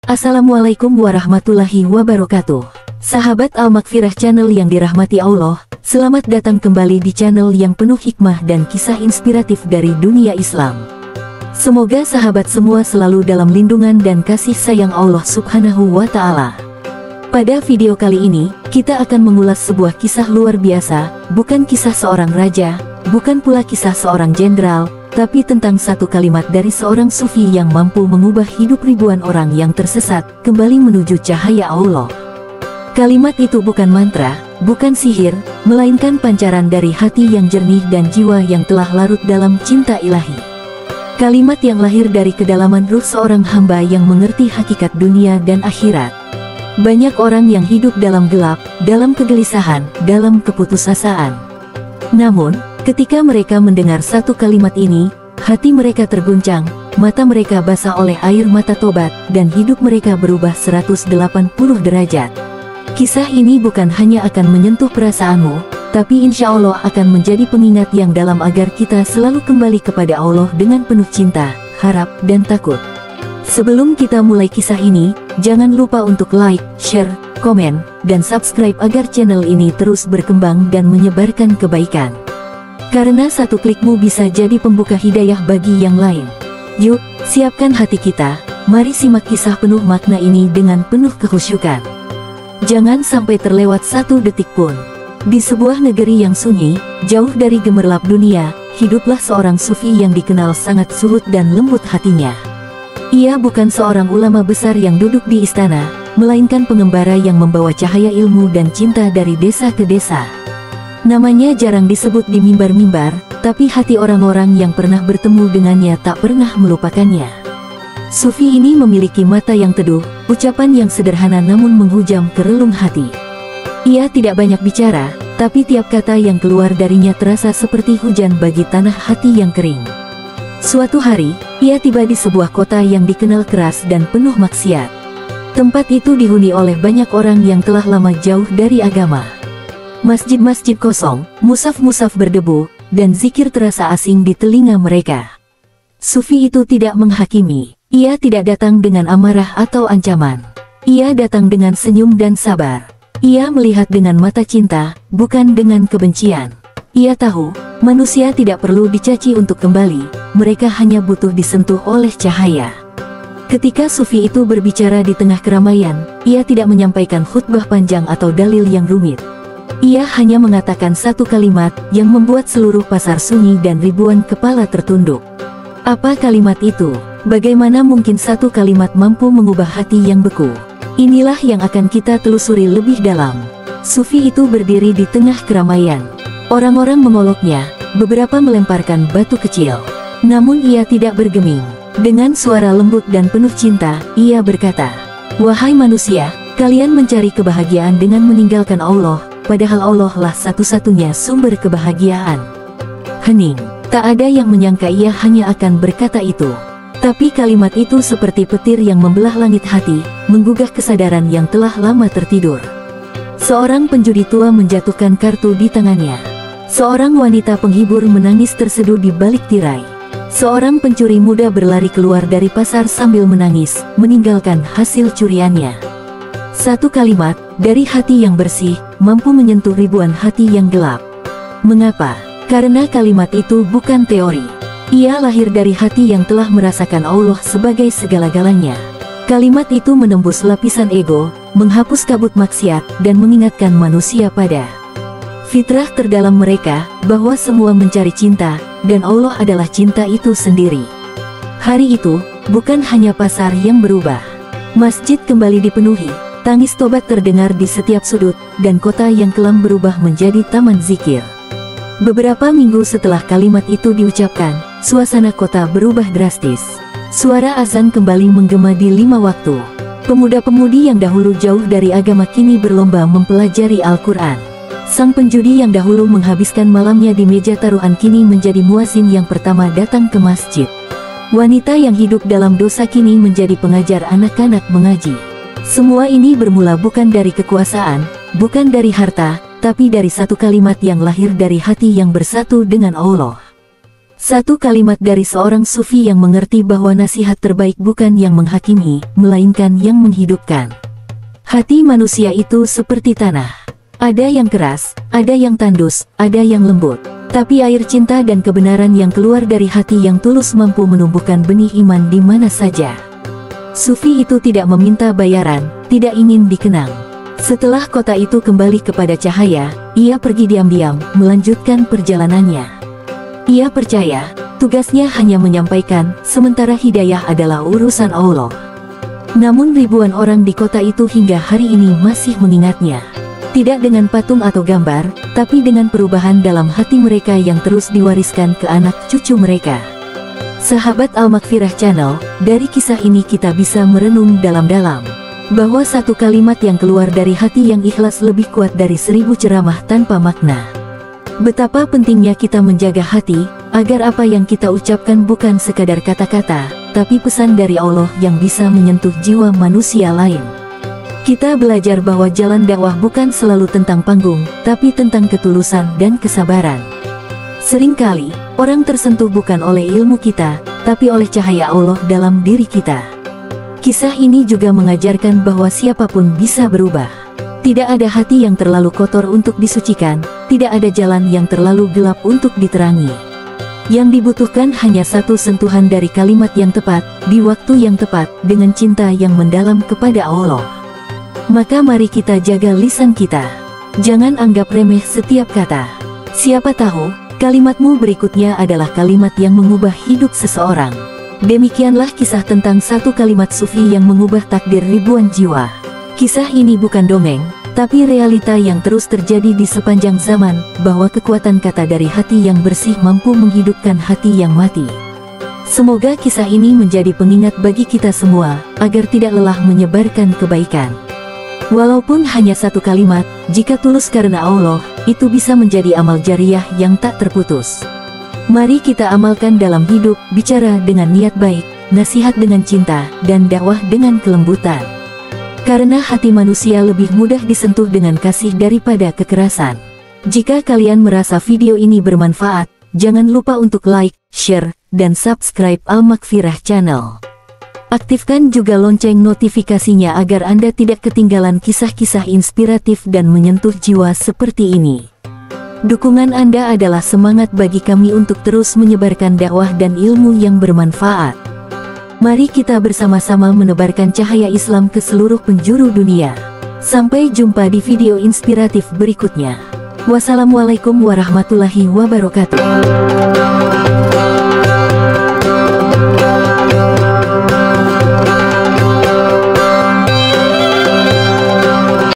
Assalamualaikum warahmatullahi wabarakatuh. Sahabat Al-Maghfirah channel yang dirahmati Allah, selamat datang kembali di channel yang penuh hikmah dan kisah inspiratif dari dunia Islam. Semoga sahabat semua selalu dalam lindungan dan kasih sayang Allah Subhanahu wa Ta'ala. Pada video kali ini, kita akan mengulas sebuah kisah luar biasa, bukan kisah seorang raja, bukan pula kisah seorang jenderal, tapi tentang satu kalimat dari seorang sufi yang mampu mengubah hidup ribuan orang yang tersesat, kembali menuju cahaya Allah. Kalimat itu bukan mantra, bukan sihir, melainkan pancaran dari hati yang jernih dan jiwa yang telah larut dalam cinta ilahi. Kalimat yang lahir dari kedalaman ruh seorang hamba yang mengerti hakikat dunia dan akhirat. Banyak orang yang hidup dalam gelap, dalam kegelisahan, dalam keputusasaan. Namun, ketika mereka mendengar satu kalimat ini, hati mereka terguncang, mata mereka basah oleh air mata tobat, dan hidup mereka berubah 180 derajat. Kisah ini bukan hanya akan menyentuh perasaanmu, tapi insya Allah akan menjadi pengingat yang dalam agar kita selalu kembali kepada Allah dengan penuh cinta, harap, dan takut. Sebelum kita mulai kisah ini, jangan lupa untuk like, share, komen, dan subscribe agar channel ini terus berkembang dan menyebarkan kebaikan. Karena satu klikmu bisa jadi pembuka hidayah bagi yang lain. Yuk, siapkan hati kita, mari simak kisah penuh makna ini dengan penuh kekhusyukan. Jangan sampai terlewat satu detik pun. Di sebuah negeri yang sunyi, jauh dari gemerlap dunia, hiduplah seorang sufi yang dikenal sangat suhud dan lembut hatinya. Ia bukan seorang ulama besar yang duduk di istana, melainkan pengembara yang membawa cahaya ilmu dan cinta dari desa ke desa. Namanya jarang disebut di mimbar-mimbar, tapi hati orang-orang yang pernah bertemu dengannya tak pernah melupakannya. Sufi ini memiliki mata yang teduh, ucapan yang sederhana namun menghujam ke relung hati. Ia tidak banyak bicara, tapi tiap kata yang keluar darinya terasa seperti hujan bagi tanah hati yang kering. Suatu hari, ia tiba di sebuah kota yang dikenal keras dan penuh maksiat. Tempat itu dihuni oleh banyak orang yang telah lama jauh dari agama. Masjid-masjid kosong, musaf-musaf berdebu, dan zikir terasa asing di telinga mereka. Sufi itu tidak menghakimi, ia tidak datang dengan amarah atau ancaman. Ia datang dengan senyum dan sabar. Ia melihat dengan mata cinta, bukan dengan kebencian. Ia tahu, manusia tidak perlu dicaci untuk kembali, mereka hanya butuh disentuh oleh cahaya. Ketika Sufi itu berbicara di tengah keramaian, ia tidak menyampaikan khutbah panjang atau dalil yang rumit. Ia hanya mengatakan satu kalimat yang membuat seluruh pasar sunyi dan ribuan kepala tertunduk. Apa kalimat itu? Bagaimana mungkin satu kalimat mampu mengubah hati yang beku? Inilah yang akan kita telusuri lebih dalam. Sufi itu berdiri di tengah keramaian. Orang-orang mengoloknya, beberapa melemparkan batu kecil. Namun ia tidak bergeming. Dengan suara lembut dan penuh cinta, ia berkata, "Wahai manusia, kalian mencari kebahagiaan dengan meninggalkan Allah, padahal Allah lah satu-satunya sumber kebahagiaan." Hening. Tak ada yang menyangka ia hanya akan berkata itu. Tapi kalimat itu seperti petir yang membelah langit hati, menggugah kesadaran yang telah lama tertidur. Seorang penjudi tua menjatuhkan kartu di tangannya. Seorang wanita penghibur menangis terseduh di balik tirai. Seorang pencuri muda berlari keluar dari pasar sambil menangis, meninggalkan hasil curiannya. Satu kalimat, dari hati yang bersih, mampu menyentuh ribuan hati yang gelap. Mengapa? Karena kalimat itu bukan teori. Ia lahir dari hati yang telah merasakan Allah sebagai segala-galanya. Kalimat itu menembus lapisan ego, menghapus kabut maksiat, dan mengingatkan manusia pada fitrah terdalam mereka, bahwa semua mencari cinta, dan Allah adalah cinta itu sendiri. Hari itu, bukan hanya pasar yang berubah. Masjid kembali dipenuhi. Tangis tobat terdengar di setiap sudut, dan kota yang kelam berubah menjadi taman zikir. Beberapa minggu setelah kalimat itu diucapkan, suasana kota berubah drastis. Suara azan kembali menggema di 5 waktu. Pemuda-pemudi yang dahulu jauh dari agama kini berlomba mempelajari Al-Quran. Sang penjudi yang dahulu menghabiskan malamnya di meja taruhan kini menjadi muazin yang pertama datang ke masjid. Wanita yang hidup dalam dosa kini menjadi pengajar anak-anak mengaji. Semua ini bermula bukan dari kekuasaan, bukan dari harta, tapi dari satu kalimat yang lahir dari hati yang bersatu dengan Allah. Satu kalimat dari seorang sufi yang mengerti bahwa nasihat terbaik bukan yang menghakimi, melainkan yang menghidupkan. Hati manusia itu seperti tanah. Ada yang keras, ada yang tandus, ada yang lembut. Tapi air cinta dan kebenaran yang keluar dari hati yang tulus mampu menumbuhkan benih iman di mana saja. Sufi itu tidak meminta bayaran, tidak ingin dikenang. Setelah kota itu kembali kepada cahaya, ia pergi diam-diam, melanjutkan perjalanannya. Ia percaya, tugasnya hanya menyampaikan, sementara hidayah adalah urusan Allah. Namun ribuan orang di kota itu hingga hari ini masih mengingatnya. Tidak dengan patung atau gambar, tapi dengan perubahan dalam hati mereka yang terus diwariskan ke anak cucu mereka. Sahabat Al-Maghfirah Channel, dari kisah ini kita bisa merenung dalam-dalam bahwa satu kalimat yang keluar dari hati yang ikhlas lebih kuat dari 1000 ceramah tanpa makna. Betapa pentingnya kita menjaga hati, agar apa yang kita ucapkan bukan sekadar kata-kata, tapi pesan dari Allah yang bisa menyentuh jiwa manusia lain. Kita belajar bahwa jalan dakwah bukan selalu tentang panggung, tapi tentang ketulusan dan kesabaran. Seringkali, orang tersentuh bukan oleh ilmu kita, tapi oleh cahaya Allah dalam diri kita. Kisah ini juga mengajarkan bahwa siapapun bisa berubah. Tidak ada hati yang terlalu kotor untuk disucikan, tidak ada jalan yang terlalu gelap untuk diterangi. Yang dibutuhkan hanya satu sentuhan dari kalimat yang tepat, di waktu yang tepat, dengan cinta yang mendalam kepada Allah. Maka mari kita jaga lisan kita. Jangan anggap remeh setiap kata. Siapa tahu, kalimatmu berikutnya adalah kalimat yang mengubah hidup seseorang. Demikianlah kisah tentang satu kalimat sufi yang mengubah takdir ribuan jiwa. Kisah ini bukan dongeng, tapi realita yang terus terjadi di sepanjang zaman, bahwa kekuatan kata dari hati yang bersih mampu menghidupkan hati yang mati. Semoga kisah ini menjadi pengingat bagi kita semua, agar tidak lelah menyebarkan kebaikan. Walaupun hanya satu kalimat, jika tulus karena Allah, itu bisa menjadi amal jariah yang tak terputus. Mari kita amalkan dalam hidup, bicara dengan niat baik, nasihat dengan cinta, dan dakwah dengan kelembutan. Karena hati manusia lebih mudah disentuh dengan kasih daripada kekerasan. Jika kalian merasa video ini bermanfaat, jangan lupa untuk like, share, dan subscribe Al-Maghfirah Channel. Aktifkan juga lonceng notifikasinya agar Anda tidak ketinggalan kisah-kisah inspiratif dan menyentuh jiwa seperti ini. Dukungan Anda adalah semangat bagi kami untuk terus menyebarkan dakwah dan ilmu yang bermanfaat. Mari kita bersama-sama menebarkan cahaya Islam ke seluruh penjuru dunia. Sampai jumpa di video inspiratif berikutnya. Wassalamualaikum warahmatullahi wabarakatuh.